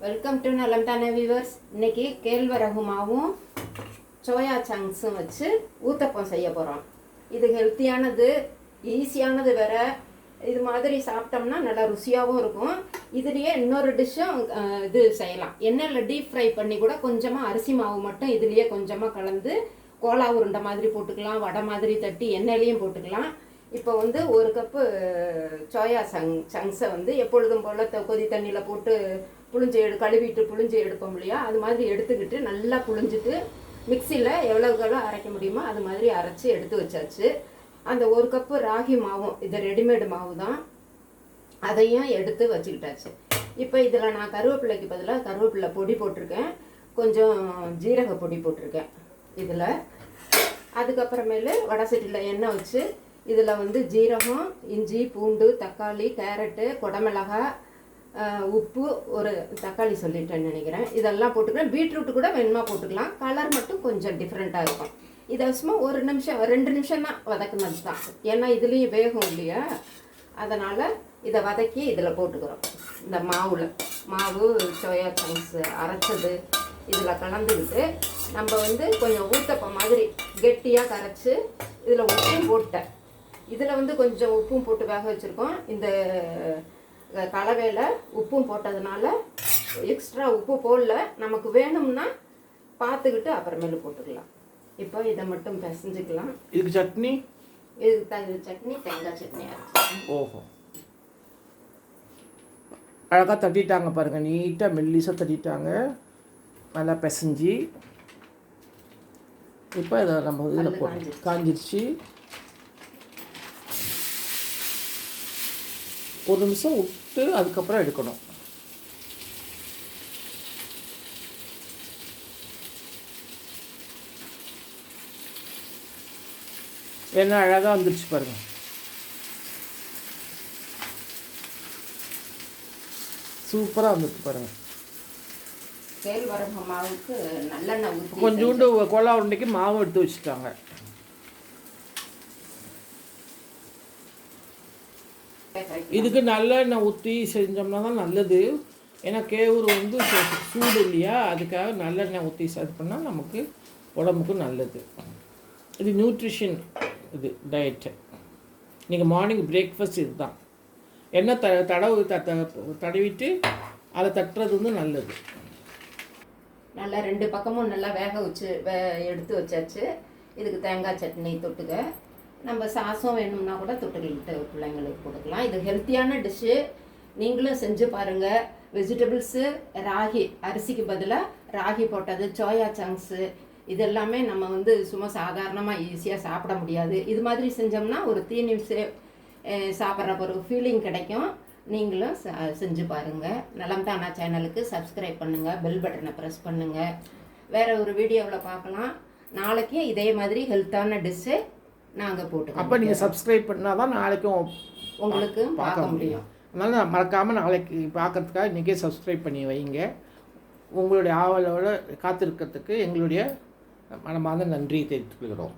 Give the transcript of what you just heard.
Welcome to நலம் தானே viewers. இன்னைக்கு கேழ்வரகு மாவும் சோயா சங்க்ஸும் வச்சு ஊத்தப்பம் செய்ய போகிறோம். இது ஹெல்த்தியானது, ஈஸியானது வேற. இது மாதிரி சாப்பிட்டோம்னா நல்லா ருசியாகவும் இருக்கும். இதுலேயே இன்னொரு டிஷ்ஷும் இது செய்யலாம். எண்ணெயில் டீப் ஃப்ரை பண்ணி கூட கொஞ்சமாக அரிசி மாவு மட்டும் இதுலேயே கொஞ்சமாக கலந்து கோலா உருண்டை மாதிரி போட்டுக்கலாம், வடை மாதிரி தட்டி எண்ணெயிலையும் போட்டுக்கலாம். இப்போ வந்து ஒரு கப்பு சோயா சங்க்ஸை வந்து எப்பொழுதும் போல் கொதி தண்ணியில் போட்டு கழுவிட்டு புழிஞ்சு எடுப்போம் இல்லையா, அது மாதிரி எடுத்துக்கிட்டு நல்லா புழிஞ்சிட்டு மிக்சியில் எவ்வளோக்கெவ்வளோ அரைக்க முடியுமோ அது மாதிரி அரைச்சி எடுத்து வச்சாச்சு. அந்த ஒரு கப்பு ராகி மாவும், இது ரெடிமேடு மாவு தான், அதையும் எடுத்து வச்சுக்கிட்டாச்சு. இப்போ இதில் நான் கருவேப்பிலைக்கு பதிலாக கருவேப்பிலை பொடி போட்டிருக்கேன், கொஞ்சம் ஜீரக பொடி போட்டிருக்கேன் இதில். அதுக்கப்புறமேலு வடை சட்டியில் எண்ணெய் வச்சு இதில் வந்து ஜீரகம், இஞ்சி, பூண்டு, தக்காளி, கேரட்டு, குடமிளகாய், உப்பு, ஒரு தக்காளி சொல்லிட்டேன்னு நினைக்கிறேன், இதெல்லாம் போட்டுக்கலாம். பீட்ரூட்டு கூட வேணுமா போட்டுக்கலாம், கலர் மட்டும் கொஞ்சம் டிஃப்ரெண்ட்டாக இருக்கும். இதை சும்மா 2 நிமிஷம் தான் வதக்குனது தான், ஏன்னா இதுலேயும் வேகும் இல்லையா, அதனால் இதை வதக்கி இதில் போட்டுக்கிறோம். இந்த மாவு சோயா சங்க்ஸ் அரைச்சது இதில் கலந்துக்கிட்டு நம்ம வந்து கொஞ்சம் ஊத்தப்பம் மாதிரி கெட்டியாக கரைச்சி இதில் உப்பும் போட்டேன். இதில் வந்து கொஞ்சம் உப்பும் போட்டு வேக வச்சுருக்கோம். இந்த கலவையில் உப்பும் போட்டதுனால எக்ஸ்ட்ரா உப்பு போடல, நமக்கு வேணும்னா பார்த்துக்கிட்டு அப்புறமேலு போட்டுக்கலாம். இப்போ இதை மட்டும் பிசைஞ்சிக்கலாம். இதுக்கு சட்னி, இதுக்கு சட்னி தேங்காய் சட்னி அரைச்சி. ஓஹோ, அழகாக தட்டிட்டாங்க பாருங்கள், நீட்டாக மெல்லிசாக தட்டிட்டாங்க, நல்லா பிசைஞ்சி. இப்போ இதை நம்ம இதில் போட்டு காஞ்சிருச்சு. 1 நிமிஷம் விட்டு அதுக்கப்புறம் எடுக்கணும். என்ன அழகாக வந்துருச்சு பாருங்கள். சூப்பராக வந்துருக்கு பாருங்கள். கேழ்வரகு மாவுக்கு நல்லெண்ணெய் ஊற்றி கொஞ்சோண்டு கோலா உருண்டைக்கு மாவு எடுத்து வச்சுட்டாங்க. இதுக்கு நல்லெண்ணெய் ஊற்றி செஞ்சோம்னா தான் நல்லது, ஏன்னா கேவுரு வந்து சூடு இல்லையா, அதுக்காக நல்லெண்ணெய் ஊற்றி இது பண்ணால் நமக்கு உடம்புக்கு நல்லது. இது நியூட்ரிஷன், இது டயட்டு. நீங்கள் மார்னிங் பிரேக்ஃபாஸ்ட் இது தான். எண்ணெய் தடவிட்டு அதை தட்டுறது வந்து நல்லது. நல்லா 2 பக்கமும் நல்லா வேக வச்சு எடுத்து வச்சாச்சு. இதுக்கு தேங்காய் சட்னி தொட்டுக்க, நம்ம சாஸும் வேணும்னா கூட தொட்டுக்கிட்டு பிள்ளைங்களுக்கு கொடுக்கலாம். இது ஹெல்த்தியான டிஷ்ஷு, நீங்களும் செஞ்சு பாருங்கள். வெஜிடபிள்ஸு, ராகி, அரிசிக்கு பதிலாக ராகி போட்டது, சோயா சங்க்ஸு, இதெல்லாமே நம்ம வந்து சும்மா சாதாரணமாக ஈஸியாக சாப்பிட முடியாது. இது மாதிரி செஞ்சோம்னா ஒரு தீனி சாப்பிட்ற ஒரு ஃபீலிங் கிடைக்கும். நீங்களும் செஞ்சு பாருங்கள். நலம் தானா சேனலுக்கு சப்ஸ்கிரைப் பண்ணுங்கள், பெல் பட்டனை ப்ரெஸ் பண்ணுங்கள். வேறு ஒரு வீடியோவில் பார்க்கலாம். நாளைக்கு இதே மாதிரி ஹெல்த்தான டிஷ்ஷு நாங்கள் போட்டு, அப்போ நீங்கள் சப்ஸ்கிரைப் பண்ணால் தான் நாளைக்கும் உங்களுக்கு பார்க்க முடியும். அதனால் மறக்காமல் நாளைக்கு பார்க்கறதுக்காக இன்றைக்கே சப்ஸ்கிரைப் பண்ணி வைங்க. உங்களுடைய ஆவலோடு காத்திருக்கிறதுக்கு எங்களுடைய மனமார்ந்த நன்றியை தெரிவித்துக் கொள்கிறோம்.